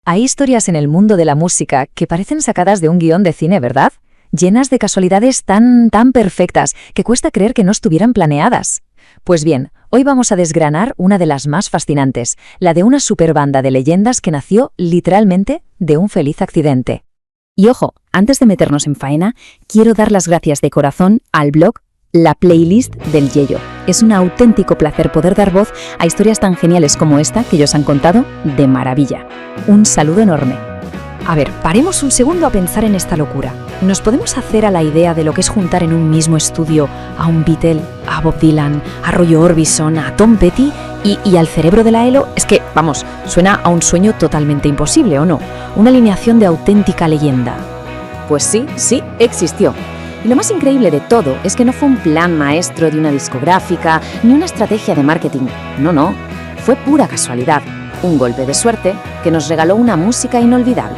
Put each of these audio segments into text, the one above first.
Hay historias en el mundo de la música que parecen sacadas de un guión de cine, ¿verdad? Llenas de casualidades tan perfectas que cuesta creer que no estuvieran planeadas. Pues bien, hoy vamos a desgranar una de las más fascinantes, la de una superbanda de leyendas que nació literalmente de un feliz accidente. Y ojo, antes de meternos en faena, quiero dar las gracias de corazón al blog La Playlist del Yello. Es un auténtico placer poder dar voz a historias tan geniales como esta que ellos han contado de maravilla. Un saludo enorme. A ver, paremos un segundo a pensar en esta locura. ¿Nos podemos hacer a la idea de lo que es juntar en un mismo estudio a un Beatle, a Bob Dylan, a Roy Orbison, a Tom Petty y al cerebro de la ELO? Es que, vamos, suena a un sueño totalmente imposible, ¿o no? Una alineación de auténtica leyenda. Pues sí, existió. Y lo más increíble de todo es que no fue un plan maestro de una discográfica ni una estrategia de marketing. No, fue pura casualidad. Un golpe de suerte que nos regaló una música inolvidable.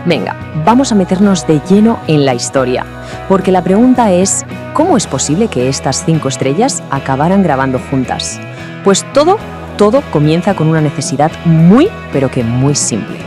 Venga, vamos a meternos de lleno en la historia, porque la pregunta es, ¿cómo es posible que estas 5 estrellas acabaran grabando juntas? Pues todo comienza con una necesidad muy, pero que muy simple.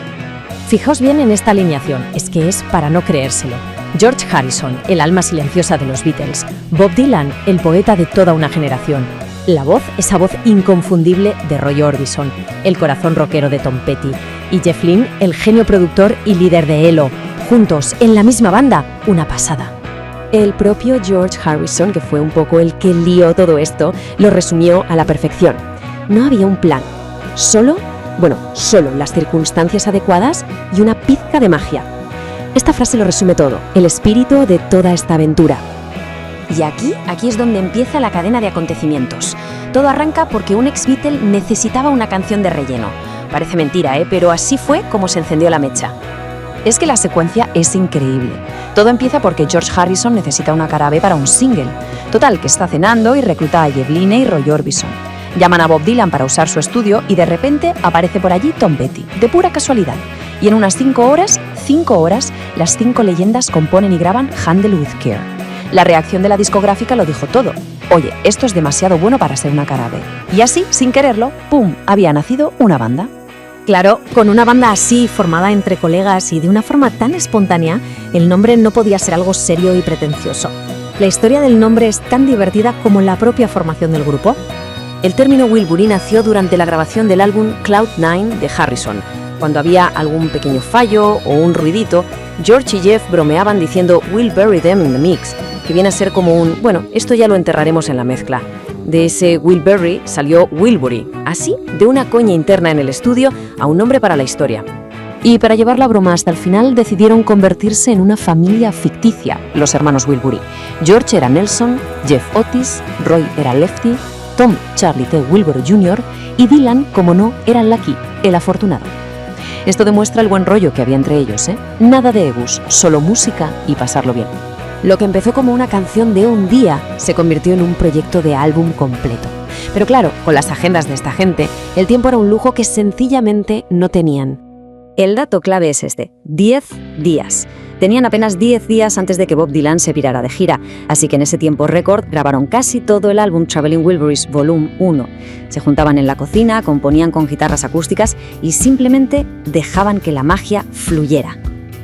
Fijaos bien en esta alineación, es que es para no creérselo. George Harrison, el alma silenciosa de los Beatles. Bob Dylan, el poeta de toda una generación. La voz, esa voz inconfundible de Roy Orbison, el corazón rockero de Tom Petty. Y Jeff Lynne, el genio productor y líder de ELO. Juntos, en la misma banda, una pasada. El propio George Harrison, que fue un poco el que lió todo esto, lo resumió a la perfección. No había un plan, solo las circunstancias adecuadas y una pizca de magia. Esta frase lo resume todo, el espíritu de toda esta aventura. Y aquí es donde empieza la cadena de acontecimientos. Todo arranca porque un ex-Beatle necesitaba una canción de relleno. Parece mentira, pero así fue como se encendió la mecha. Es que la secuencia es increíble. Todo empieza porque George Harrison necesita una cara B para un single. Total, que está cenando y recluta a Jeff Lynne y Roy Orbison. Llaman a Bob Dylan para usar su estudio y de repente aparece por allí Tom Petty, de pura casualidad. Y en unas 5 horas, las 5 leyendas componen y graban Handle with Care. La reacción de la discográfica lo dijo todo. Oye, esto es demasiado bueno para ser una cara B. Y así, sin quererlo, ¡pum!, había nacido una banda. Claro, con una banda así, formada entre colegas y de una forma tan espontánea, el nombre no podía ser algo serio y pretencioso. La historia del nombre es tan divertida como la propia formación del grupo. El término Wilbury nació durante la grabación del álbum Cloud9 de Harrison. Cuando había algún pequeño fallo o un ruidito, George y Jeff bromeaban diciendo "We'll bury them in the mix", que viene a ser como esto ya lo enterraremos en la mezcla. De ese Will Bury salió Wilbury, así, de una coña interna en el estudio a un nombre para la historia. Y para llevar la broma hasta el final decidieron convertirse en una familia ficticia, los hermanos Wilbury. George era Nelson, Jeff Otis, Roy era Lefty, Tom Charlie T. Wilbury Jr. y Dylan, como no, era Lucky, el afortunado. Esto demuestra el buen rollo que había entre ellos, Nada de egos, solo música y pasarlo bien. Lo que empezó como una canción de un día se convirtió en un proyecto de álbum completo. Pero claro, con las agendas de esta gente, el tiempo era un lujo que sencillamente no tenían. El dato clave es este: 10 días. Tenían apenas 10 días antes de que Bob Dylan se pirara de gira, así que en ese tiempo récord grabaron casi todo el álbum Traveling Wilburys Volume 1. Se juntaban en la cocina, componían con guitarras acústicas y simplemente dejaban que la magia fluyera.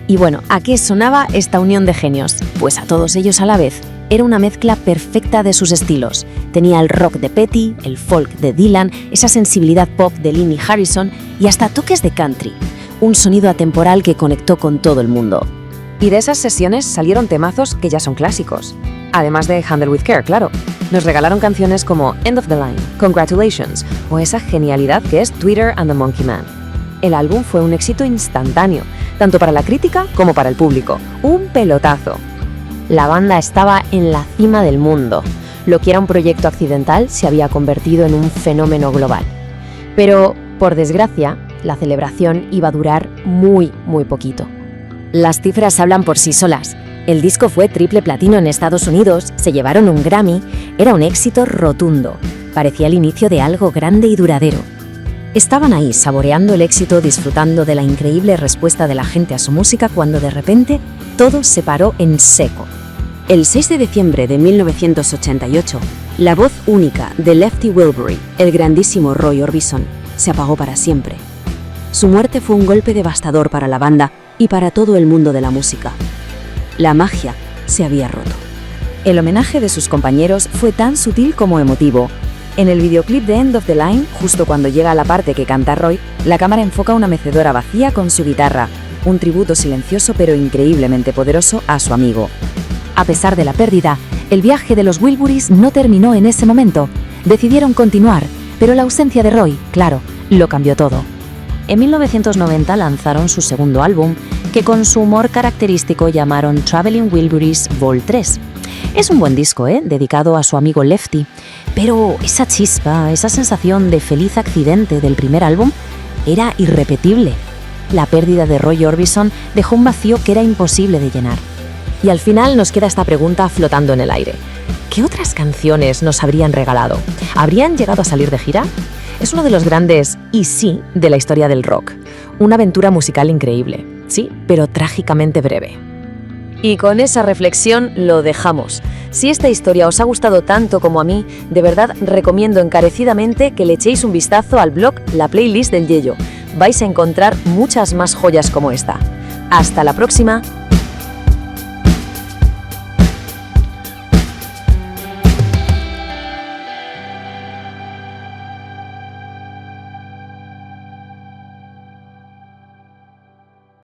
Y bueno, ¿a qué sonaba esta unión de genios? Pues a todos ellos a la vez. Era una mezcla perfecta de sus estilos. Tenía el rock de Petty, el folk de Dylan, esa sensibilidad pop de Lynne y Harrison y hasta toques de country. Un sonido atemporal que conectó con todo el mundo. Y de esas sesiones salieron temazos que ya son clásicos. Además de Handle with Care, claro. Nos regalaron canciones como End of the Line, Congratulations o esa genialidad que es Twitter and the Monkey Man. El álbum fue un éxito instantáneo, tanto para la crítica como para el público. Un pelotazo. La banda estaba en la cima del mundo. Lo que era un proyecto accidental se había convertido en un fenómeno global. Pero, por desgracia, la celebración iba a durar muy poquito. Las cifras hablan por sí solas. El disco fue triple platino en Estados Unidos, se llevaron un Grammy, era un éxito rotundo. Parecía el inicio de algo grande y duradero. Estaban ahí, saboreando el éxito, disfrutando de la increíble respuesta de la gente a su música, cuando de repente todo se paró en seco. El 6 de diciembre de 1988, la voz única de Lefty Wilbury, el grandísimo Roy Orbison, se apagó para siempre. Su muerte fue un golpe devastador para la banda y para todo el mundo de la música. La magia se había roto. El homenaje de sus compañeros fue tan sutil como emotivo. En el videoclip de End of the Line, justo cuando llega a la parte que canta Roy, la cámara enfoca una mecedora vacía con su guitarra, un tributo silencioso pero increíblemente poderoso a su amigo. A pesar de la pérdida, el viaje de los Wilburys no terminó en ese momento. Decidieron continuar, pero la ausencia de Roy, claro, lo cambió todo. En 1990 lanzaron su segundo álbum, que con su humor característico llamaron Traveling Wilburys Vol. 3. Es un buen disco, dedicado a su amigo Lefty, pero esa chispa, esa sensación de feliz accidente del primer álbum era irrepetible. La pérdida de Roy Orbison dejó un vacío que era imposible de llenar. Y al final nos queda esta pregunta flotando en el aire. ¿Qué otras canciones nos habrían regalado? ¿Habrían llegado a salir de gira? Es uno de los grandes y sí de la historia del rock. Una aventura musical increíble, sí, pero trágicamente breve. Y con esa reflexión lo dejamos. Si esta historia os ha gustado tanto como a mí, de verdad recomiendo encarecidamente que le echéis un vistazo al blog La Playlist del Yello. Vais a encontrar muchas más joyas como esta. Hasta la próxima.